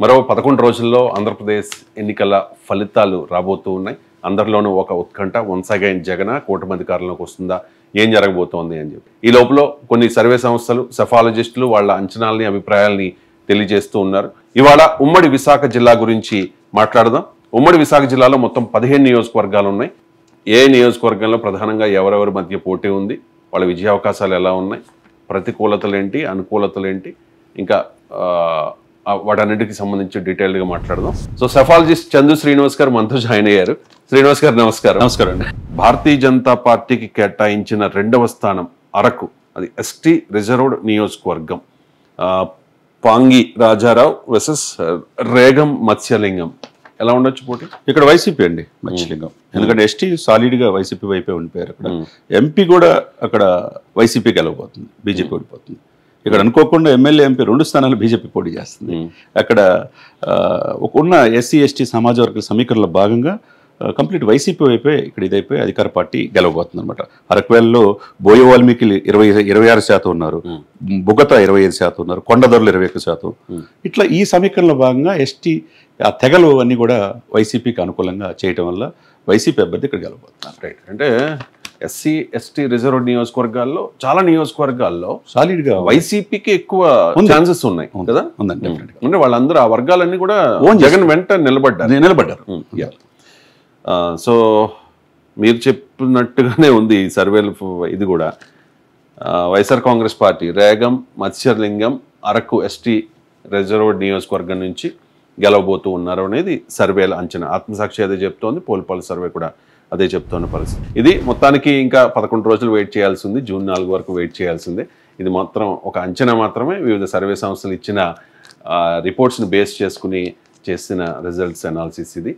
మరో 11 రోజుల్లో ఆంధ్రప్రదేశ్ ఎన్నికల ఫలితాలు రాబోతూ ఉన్నాయి. అందరిలోనూ ఒక ఉత్కంఠ. వన్స్ అగైన్ జగన్ కూటమి అధికారంలోకి వస్తుందా, ఏం జరగబోతోంది అని చెప్పి. ఈ లోపల కొన్ని సర్వే సంస్థలు, సెఫాలజిస్టులు వాళ్ళ అంచనాలని, అభిప్రాయాల్ని తెలియజేస్తూ ఉన్నారు. ఇవాళ ఉమ్మడి విశాఖ జిల్లా గురించి మాట్లాడదాం. ఉమ్మడి విశాఖ జిల్లాలో మొత్తం 15 నియోజకవర్గాలు ఉన్నాయి. ఏ నియోజకవర్గంలో ప్రధానంగా ఎవరెవరి మధ్య పోటీ ఉంది, వాళ్ళ విజయ అవకాశాలు ఎలా ఉన్నాయి, ప్రతికూలతలేంటి, అనుకూలతలేంటి, ఇంకా వాటన్నిటికి సంబంధించి డీటెయిల్డ్గా మాట్లాడదాం. సో సెఫాలజిస్ట్ చందు శ్రీనివాస్ గారు మనతో జాయిన్ అయ్యారు. శ్రీనివాస్ గారు నమస్కారం. నమస్కారం అండి. భారతీయ జనతా పార్టీకి కేటాయించిన 2వ స్థానం అరకు, అది ఎస్టీ రిజర్వ్డ్ నియోజకవర్గం. పాంగి రాజారావు వర్సెస్ రేగం మత్స్యలింగం. ఎలా ఉండొచ్చు పోటీ? ఇక్కడ వైసీపీ అండి మత్స్యలింగం. ఎందుకంటే ఎస్టీ సాలిడ్గా వైసీపీ వైపే ఉండిపోయారు. అక్కడ ఎంపీ కూడా అక్కడ వైసీపీ గెలవబోతుంది, బీజేపీ ఓడిపోతుంది. ఇక్కడ అనుకోకుండా ఎమ్మెల్యే, ఎంపీ 2 స్థానాలు బీజేపీ పోటీ చేస్తుంది. అక్కడ ఉన్న ఎస్సీ ఎస్టీ సమాజ వర్గాల సమీకరణలో భాగంగా కంప్లీట్ వైసీపీ వైపే ఇక్కడ ఇదైపోయి అధికార పార్టీ గెలవబోతుంది అనమాట. అరకువేలలో బోయ వాల్మీకి 26% ఉన్నారు, బుగత 25% ఉన్నారు, కొండదొరలు 21%. ఇట్లా ఈ సమీకరణలో భాగంగా ఎస్టీ ఆ తెగలు అన్నీ కూడా వైసీపీకి అనుకూలంగా చేయటం వల్ల వైసీపీ అభ్యర్థి ఇక్కడ గెలవబోతున్నారు. రైట్. అంటే ఎస్సీ ఎస్టీ రిజర్వ్డ్ నియోజకవర్గాల్లో చాలా నియోజకవర్గాల్లో సాలిడ్గా వైసీపీకి ఎక్కువ ఛాన్సెస్ ఉన్నాయి కదా. ఉందండి. అంటే వాళ్ళందరూ ఆ వర్గాలన్నీ కూడా జగన్ వెంట నిలబడ్డారు. సో మీరు చెప్పినట్టుగానే ఉంది ఈ సర్వేలు. ఇది కూడా YSR Congress party Regam Matsyalingam Araku ST reserved నియోజకవర్గం నుంచి గెలవబోతూ ఉన్నారు అనేది సర్వేల అంచనా. ఆత్మసాక్షి అదే చెప్తోంది, పోల్పాల్ సర్వే కూడా అదే చెప్తున్న పరిస్థితి. ఇది మొత్తానికి ఇంకా 11 రోజులు వెయిట్ చేయాల్సి ఉంది. జూన్ 4 వరకు వెయిట్ చేయాల్సిందే. ఇది మాత్రం ఒక అంచనా మాత్రమే. వివిధ సర్వే సంస్థలు ఇచ్చిన రిపోర్ట్స్ని బేస్ చేసుకుని చేసిన రిజల్ట్స్ అనాలిసిస్ ఇది.